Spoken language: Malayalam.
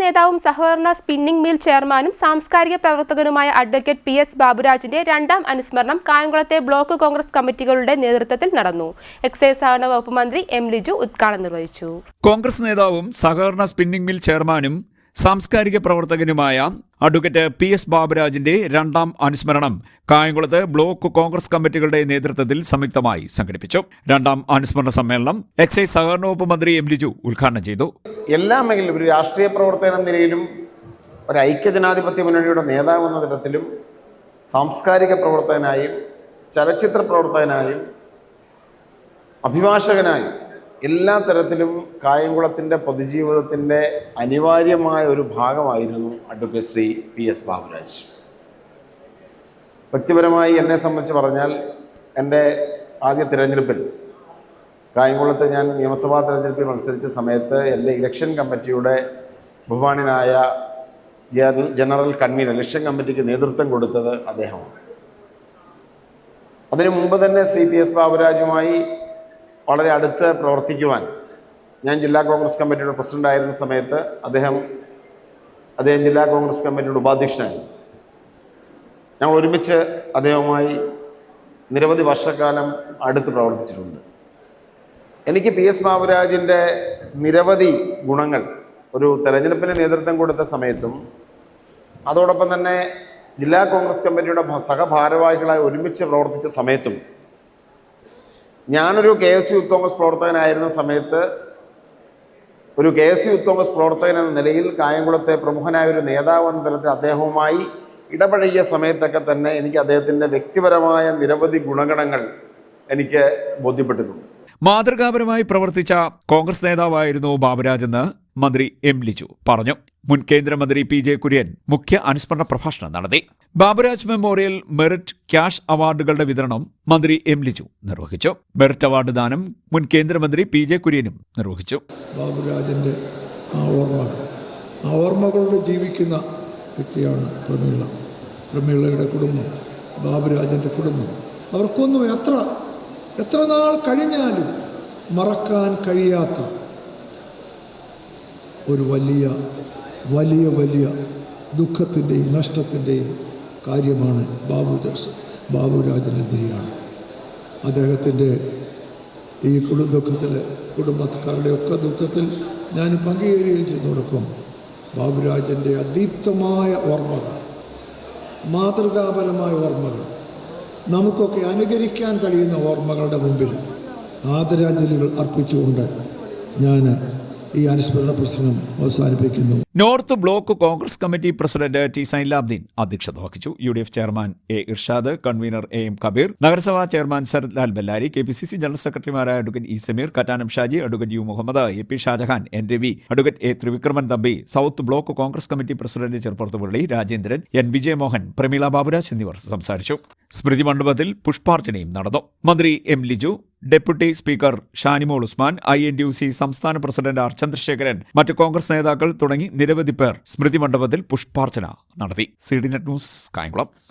നേതാവും സഹകരണ സ്പിന്നിംഗ് മിൽ ചെയർമാനും സാംസ്കാരിക പ്രവർത്തകനുമായ അഡ്വക്കേറ്റ് PS ബാബുരാജിന്റെ രണ്ടാം അനുസ്മരണം കായംകുളത്തെ ബ്ലോക്ക് കോൺഗ്രസ് കമ്മിറ്റികളുടെ നേതൃത്വത്തിൽ നടന്നു. എക്സൈസ് സഹകരണ വകുപ്പ് മന്ത്രി M. ലിജു ഉദ്ഘാടനം നിർവഹിച്ചു. കോൺഗ്രസ് നേതാവും സഹകരണ സ്പിന്നിംഗ് മിൽ ചെയർമാനും സാംസ്കാരിക പ്രവർത്തകനുമായ അഡ്വക്കേറ്റ് PS ബാബുരാജിന്റെ രണ്ടാം അനുസ്മരണം കായംകുളത്ത് ബ്ലോക്ക് കോൺഗ്രസ് കമ്മിറ്റികളുടെ നേതൃത്വത്തിൽ സംയുക്തമായി സംഘടിപ്പിച്ചു. രണ്ടാം അനുസ്മരണ സമ്മേളനം എക്സൈസ് സഹകരണ വകുപ്പ് മന്ത്രി M. ലിജു ഉദ്ഘാടനം ചെയ്തു. എല്ലാ മേഖലയിലും ഒരു രാഷ്ട്രീയ പ്രവർത്തന നിലയിലും ഒരു ഐക്യജനാധിപത്യ മുന്നണിയുടെ നേതാവ് എന്ന തരത്തിലും സാംസ്കാരിക പ്രവർത്തകനായും ചലച്ചിത്ര പ്രവർത്തകനായും അഭിഭാഷകനായും എല്ലാ തരത്തിലും കായംകുളത്തിൻ്റെ പൊതുജീവിതത്തിൻ്റെ അനിവാര്യമായ ഒരു ഭാഗമായിരുന്നു അഡ്വക്കേറ്റ് ശ്രീ PS ബാബുരാജ്. വ്യക്തിപരമായി എന്നെ സംബന്ധിച്ച് പറഞ്ഞാൽ എൻ്റെ ആദ്യ തിരഞ്ഞെടുപ്പിൽ കായംകുളത്ത് ഞാൻ നിയമസഭാ തിരഞ്ഞെടുപ്പിൽ മത്സരിച്ച സമയത്ത് എൻ്റെ ഇലക്ഷൻ കമ്മിറ്റിയുടെ ബഹുമാന്യനായ ജനറൽ കൺവീനർ ഇലക്ഷൻ കമ്മിറ്റിക്ക് നേതൃത്വം കൊടുത്തത് അദ്ദേഹമാണ്. അതിനു മുമ്പ് തന്നെ ശ്രീ PS ബാബുരാജുമായി വളരെ അടുത്ത് പ്രവർത്തിക്കുവാൻ ഞാൻ ജില്ലാ കോൺഗ്രസ് കമ്മിറ്റിയുടെ പ്രസിഡൻ്റായിരുന്ന സമയത്ത് അദ്ദേഹം ജില്ലാ കോൺഗ്രസ് കമ്മിറ്റിയുടെ ഉപാധ്യക്ഷനായി. ഞങ്ങൾ ഒരുമിച്ച് അദ്ദേഹവുമായി നിരവധി വർഷക്കാലം അടുത്ത് പ്രവർത്തിച്ചിട്ടുണ്ട്. എനിക്ക് PS ബാബുരാജിൻ്റെ നിരവധി ഗുണങ്ങൾ ഒരു തെരഞ്ഞെടുപ്പിന് നേതൃത്വം കൊടുത്ത സമയത്തും അതോടൊപ്പം തന്നെ ജില്ലാ കോൺഗ്രസ് കമ്മിറ്റിയുടെ സഹഭാരവാഹികളായി ഒരുമിച്ച് പ്രവർത്തിച്ച സമയത്തും ഞാനൊരു KSU യൂത്ത് കോൺഗ്രസ് പ്രവർത്തകനായിരുന്ന സമയത്ത് ഒരു KSU യൂത്ത് കോൺഗ്രസ് പ്രവർത്തകൻ എന്ന നിലയിൽ കായംകുളത്തെ പ്രമുഖനായ ഒരു നേതാവ് എന്ന തരത്തിൽ അദ്ദേഹവുമായി ഇടപഴകിയ സമയത്തൊക്കെ തന്നെ എനിക്ക് അദ്ദേഹത്തിൻ്റെ വ്യക്തിപരമായ നിരവധി ഗുണഗണങ്ങൾ എനിക്ക് ബോധ്യപ്പെട്ടിട്ടുണ്ട്. മാതൃകാപരമായി പ്രവർത്തിച്ച കോൺഗ്രസ് നേതാവായിരുന്നു ബാബുരാജെന്ന് മന്ത്രി M. ലിജു പറഞ്ഞു. മുൻ കേന്ദ്രമന്ത്രി PJ കുര്യൻ മുഖ്യ അനുസ്മരണ പ്രഭാഷണം നടത്തി. ബാബുരാജ് മെമ്മോറിയൽ മെറിറ്റ് ക്യാഷ് അവാർഡുകളുടെ വിതരണം മന്ത്രി M. ലിജു നിർവഹിച്ചു. മെറിറ്റ് അവാർഡ് ദാനം മുൻ കേന്ദ്രമന്ത്രി PJ കുര്യനും നിർവഹിച്ചു. ബാബുരാജിന്റെ ഓർമ്മകളുടെ ജീവിക്കുന്ന വ്യക്തിയാണ് പ്രമീളയുടെ കുടുംബം, ബാബുരാജിന്റെ കുടുംബം. അവർക്കൊന്നും എത്ര നാൾ കഴിഞ്ഞാലും മറക്കാൻ കഴിയാത്ത ഒരു വലിയ ദുഃഖത്തിൻ്റെയും നഷ്ടത്തിൻ്റെയും കാര്യമാണ് ബാബുരാജിനെതിരെയാണ്. അദ്ദേഹത്തിൻ്റെ ഈ കുടുംബക്കാരുടെ ഒക്കെ ദുഃഖത്തിൽ ഞാൻ പങ്കുചേരുകയും ചെയ്യുന്നതോടൊപ്പം ബാബുരാജിൻ്റെ അതീപ്തമായ ഓർമ്മകൾ, മാതൃകാപരമായ ഓർമ്മകൾ, നമുക്കൊക്കെ അനുകരിക്കാൻ കഴിയുന്ന ഓർമ്മകളുടെ മുമ്പിൽ ആദരാഞ്ജലികൾ അർപ്പിച്ചുകൊണ്ട് ഞാൻ ഈ അനുസ്മരണ പ്രസംഗം അവസാനിപ്പിക്കുന്നു. North block Congress committee president T. Sainulabdeen അധ്യക്ഷത വഹിച്ചു. UDF chairman A. Irshad, convener AM Kabir, നഗരസഭാ chairman Sarath Lal Bellary, KPCC general സെക്രട്ടറിമാരായ advocate E. Sameer, Kattanam Shaji, advocate U. Muhammad, AP Shahjahan, N. Ravi, advocate A. Trivikraman Thampi, south block Congress committee president Cheruppurath Murali, Rajendran, N. Vijayamohan, Prameela Baburaj എന്നിവർ സംസാരിച്ചു. സ്മൃതി മണ്ഡപത്തിൽ പുഷ്പാർച്ചനയും നടന്നു. മന്ത്രി M. Liju, deputy speaker Shanimol Usman, INTUC സംസ്ഥാന പ്രസിഡന്റ് R. ചന്ദ്രശേഖരൻ, മറ്റ് കോൺഗ്രസ് നേതാക്കൾ തുടങ്ങി നിരവധി പേർ സ്മൃതി മണ്ഡപത്തിൽ പുഷ്പാർച്ചന നടത്തി. CDNet news, Kayamkulam.